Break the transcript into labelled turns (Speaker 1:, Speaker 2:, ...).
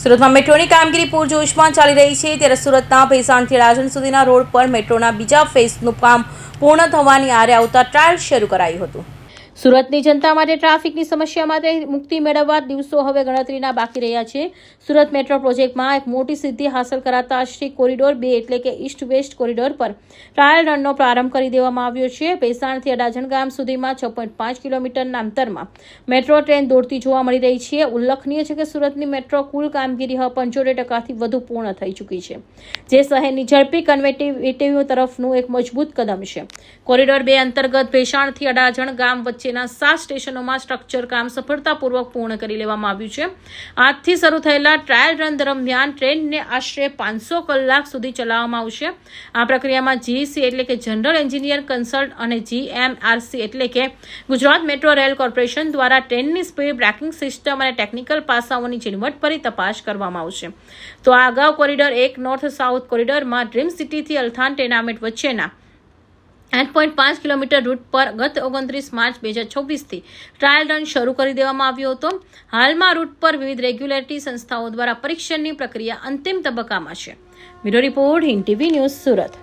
Speaker 1: સુરતમાં મેટ્રોની કામગીરી પૂરજોશમાં ચાલી રહી છે ત્યારે સુરતના ભેસાણથી રાજન સુધીના રોડ પર મેટ્રોના બીજા ફેઝનું કામ પૂર્ણ થવાની આરે આવતા ટ્રાયલ શરૂ કરાયું હતું। સુરતની જનતા માટે ટ્રાફિકની સમસ્યામાંથી મુક્તિ મેળવવા દિવસો હવે ગણતરીના બાકી રહ્યા છે। સુરત મેટ્રો પ્રોજેક્ટમાં એક મોટી સિદ્ધિ હાંસલ કરાતા શ્રી કોરિડોર 2 એટલે કે ઈસ્ટ વેસ્ટ કોરિડોર પર ટ્રાયલ રનનો પ્રારંભ કરી દેવામાં આવ્યો છે। ભેસાણથી અડાજણ ગામ સુધીમાં 6.5 કિલોમીટરના અંતરમાં મેટ્રો ટ્રેન દોડતી જોવા મળી રહી છે। ઉલ્લેખનીય છે કે સુરતની મેટ્રો કુલ કામગીરી 75% વધુ પૂર્ણ થઈ ચૂકી છે, જે શહેરની ઝડપી કનેક્ટિવિટી તરફનું એક મજબૂત કદમ છે। કોરિડોર 2 અંતર્ગત ભેસાણથી અડાજણ ગામ વચ્ચેના 7 સ્ટેશનોમાં સ્ટ્રક્ચર કામ સફળતાપૂર્વક પૂર્ણ કરી લેવામાં આવ્યું છે। આજથી શરૂ થયેલા ટ્રાયલ રન દરમિયાન ટ્રેનને આશરે 500 કલાક સુધી ચલાવવામાં આવશે। આ પ્રક્રિયામાં જીઈસી એટલે કે જનરલ એન્જિનિયર કન્સલ્ટ અને જીએમઆરસી એટલે કે ગુજરાત મેટ્રો રેલ કોર્પોરેશન દ્વારા ટ્રેનની સ્પીડ, બ્રેકિંગ સિસ્ટમ અને ટેકનિકલ પાસાઓની ઝીણવટભરી તપાસ કરવામાં આવશે। તો આ અગાઉ કોરિડોર 1 નોર્થ સાઉથ કોરિડોરમાં ડ્રીમ સિટીથી અલથાણ ટેનામેન્ટ વચ્ચેના 8.5 કિલોમીટર રૂટ પર ગત 29 માર્ચ 2026થી ટ્રાયલ રન શરૂ કરી દેવામાં આવ્યો હતો। હાલમાં રૂટ પર વિવિધ રેગ્યુલેટરી સંસ્થાઓ દ્વારા પરીક્ષણની પ્રક્રિયા અંતિમ તબક્કામાં છે। Bureau report, Hind TV news, Surat.